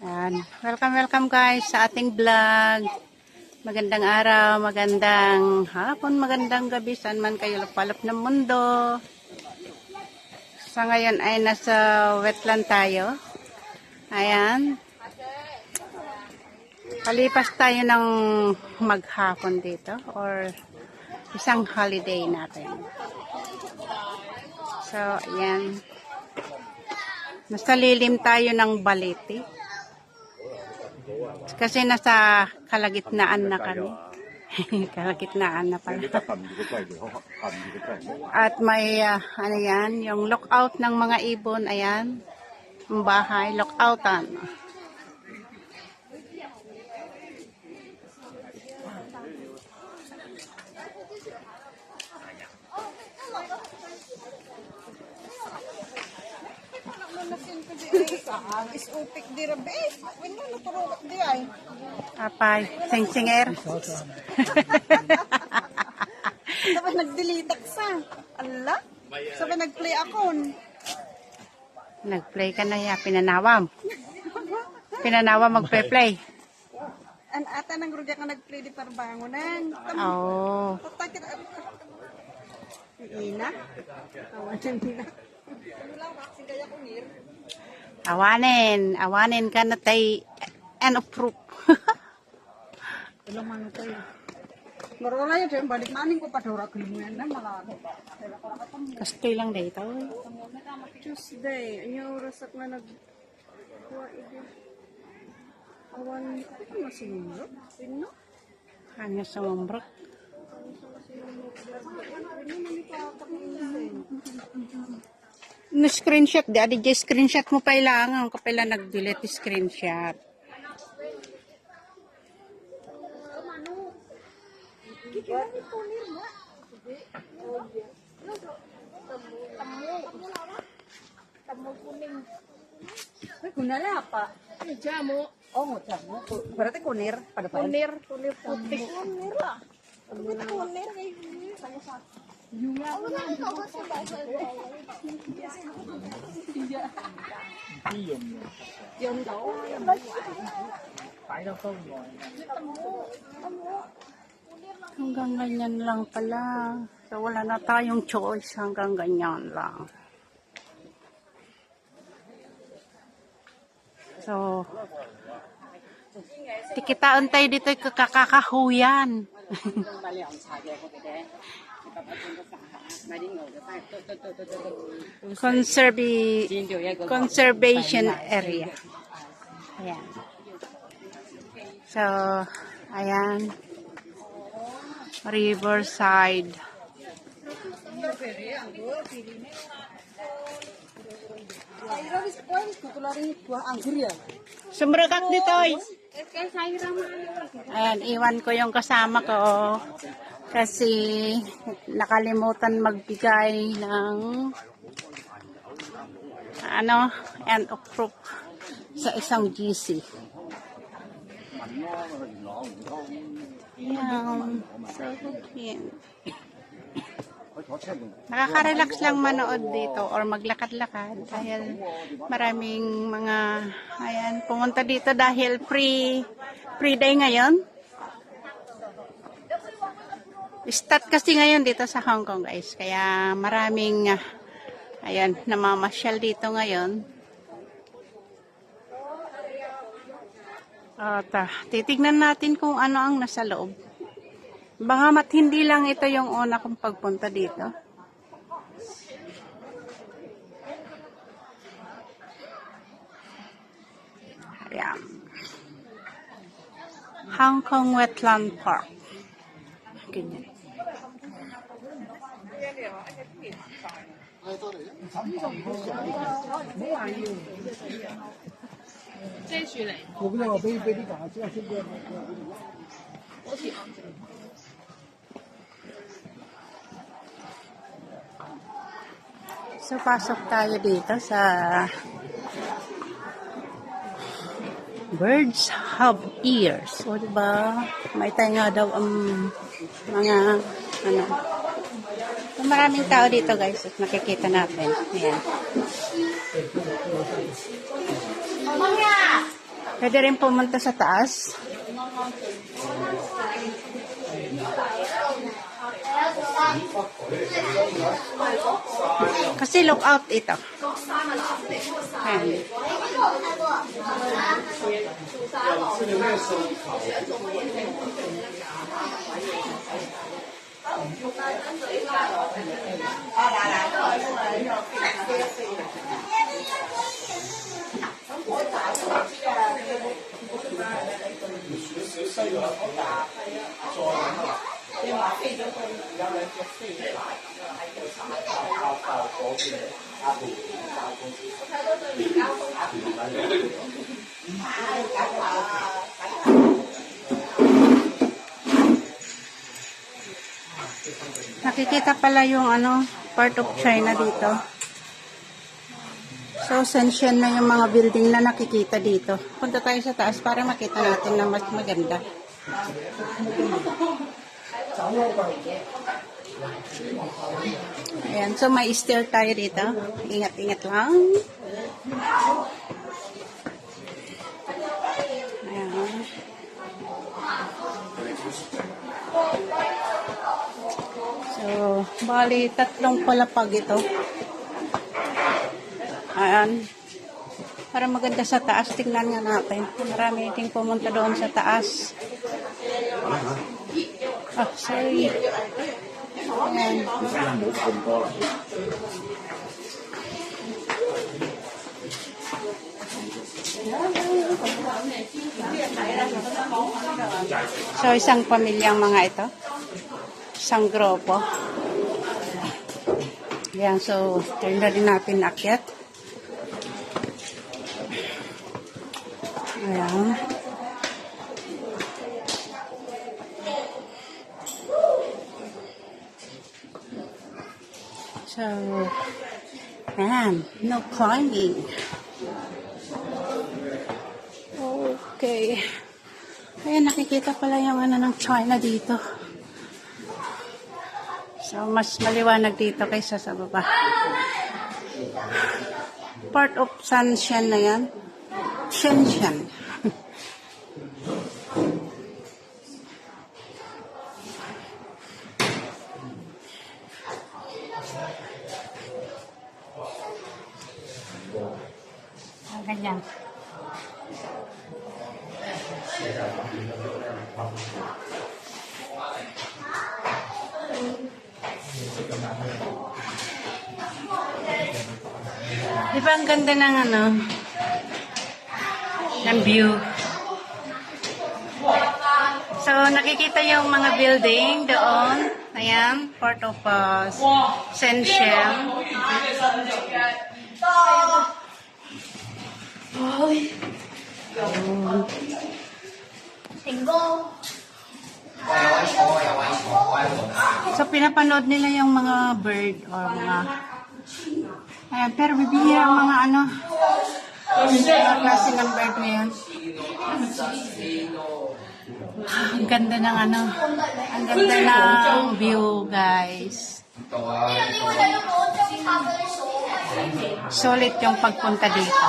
Yan. Welcome guys sa ating vlog. Magandang araw, magandang hapon, magandang gabi, saan man kayo lupalop ng mundo. Sa ngayon ay nasa wetland tayo. Ayan. Palipas tayo ng maghapon dito or isang holiday natin. So, ayan. Nasa lilim tayo ng Balete. Kasi nasa kalagitnaan na kami. Kalagitnaan na pala. At may, ano yan, yung lookout ng mga ibon, ayan. Ang bahay, lookoutan. Isupik di rabe. Wala na turok di ay. Apay, sing-singer. Sabi nagdilitak sa. Allah. Sabi nagplay akon. Nag-play ka na ya, pinanawam. Pinanawam magpe-play. An ata nang rudya ka nagplay di parbangunan. Oh. Tatakit. Ina. Awan nila. Wala kasi kaya ko ngir. Awanin ka na tay end of proof. Ilang man tayo. Marola yun, balik maning ko pa dora kalimuyan na malado. Kastoy lang dito. Tuesday, anyo oras at na nag awan ko masinuro. Sino? Hanya sa mambrok. No-screenshot di adi screenshot mo pa ilangan ko pala nag-delete screenshot. Kunala pa. Jamo. Oh, jamo. Berarti kunir pada kunir putih. Kunir lah. Kunir kayak gini. Juga. Yung daw. Hanggang ganyan lang pala. So wala na tayong choice, hanggang ganyan lang. So tikitaan tayo dito kakakahuyan. Conservation area. Ayan. So, ayan. Riverside. Sumrakak dito ay. Ayan, iwan ko yung kasama ko kasi nakalimutan magbigay ng end of proof sa isang GC. Ayan. So, yan. Nakaka-relax lang manood dito or maglakad-lakad dahil maraming mga pumunta dito dahil free day ngayon. Start kasi ngayon dito sa Hong Kong guys, kaya maraming namamasyal dito ngayon. At titignan natin kung ano ang nasa loob. Bangamat hindi lang ito yung una kong pagpunta dito. Ayan. Hong Kong Wetland Park. Ganyan. So, pasok tayo dito sa Birds Have Ears. O, diba? May tayo daw ang mga, maraming tao dito guys. At nakikita natin. Ayan. Pwede rin pumunta sa taas. Kasi lookout ito. Ayan. Nakikita pala yung part of China dito. So, sensyon na yung mga building na nakikita dito. Punta tayo sa taas para makita natin na mas maganda. Ayan, so may stair tayo dito. Ingat-ingat lang. Ayan. So, bali, 3 palapag ito. Ayan. Para maganda sa taas, tingnan nga natin. Marami ding pumunta doon sa taas. Oh, sorry. Ayan. So, isang pamilyang mga ito. Isang grupo. Ayan, so, turn na rin natin akyat. Ayan. So, ayan, no climbing. Okay. Ayan, nakikita pala yung ng China dito. So, mas maliwanag dito kaysa sa baba. Part of Shenzhen na yan. Shenzhen. Ganyan. Di ba ang ganda ng ng view? So, nakikita yung mga building doon. Ayan, part of Shenzhen. So, pinapanood nila yung mga bird or mga... Ayan, pero bibihira ang mga mga klase ng bird na yan. Ang ganda ng ang ganda ng view, guys. Solid yung pagpunta dito.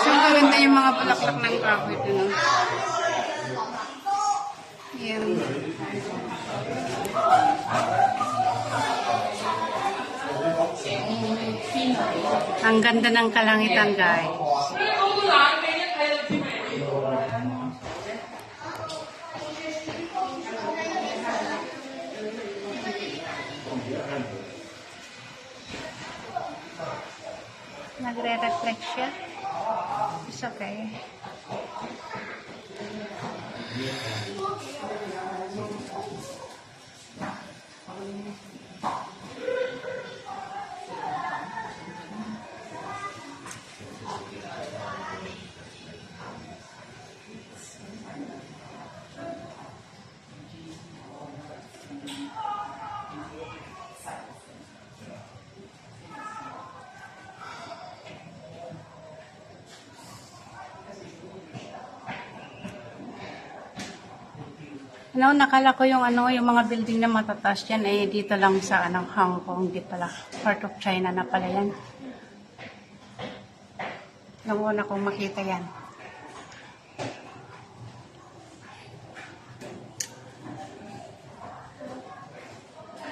So, maganda yung mga bulaklak ng kahoy doon. Yan. Ang ganda ng kalangitan, guys. Nagre-reflect siya. It's okay. No, nakala ko yung ano, yung mga building na matataas yan eh dito lang sa Hong Kong, di pala. Part of China na pala yan. Nung una kong makita yan.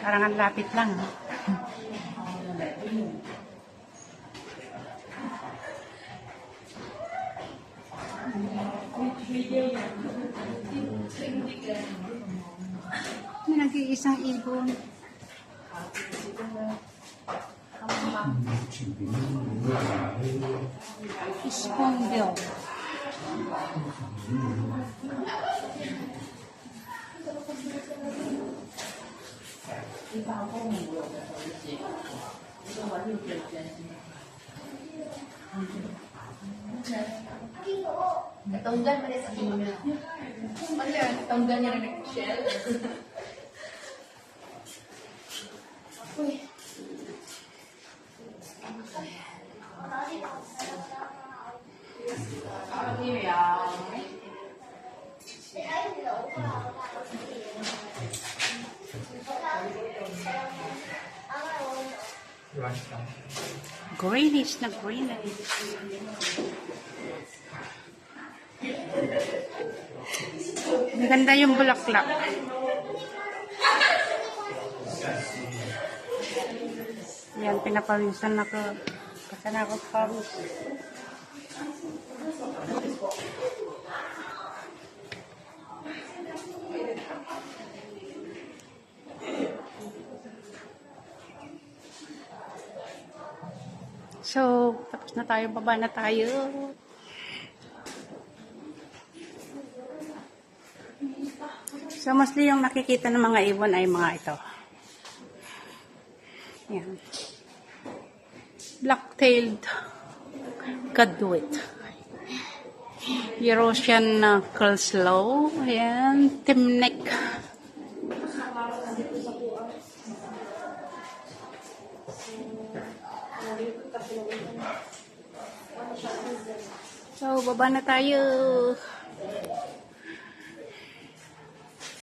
Parang ang lapit lang. No? May nag-iisang ibon. Spoonbill. Natanggal pa rin sa email. Natanggal niya rin nag-shell. Uy. Greenish na greenish. Maganda yung bulaklak. Yan, pinapawisan ako. Kasi na ako pawis. So, tapos na tayo, baba na tayo. So, mostly yung nakikita ng mga ibon ay mga ito. Yan. Black-tailed gadwit. Eurasian curlslow. Ayan. Timneck. So, baba na tayo.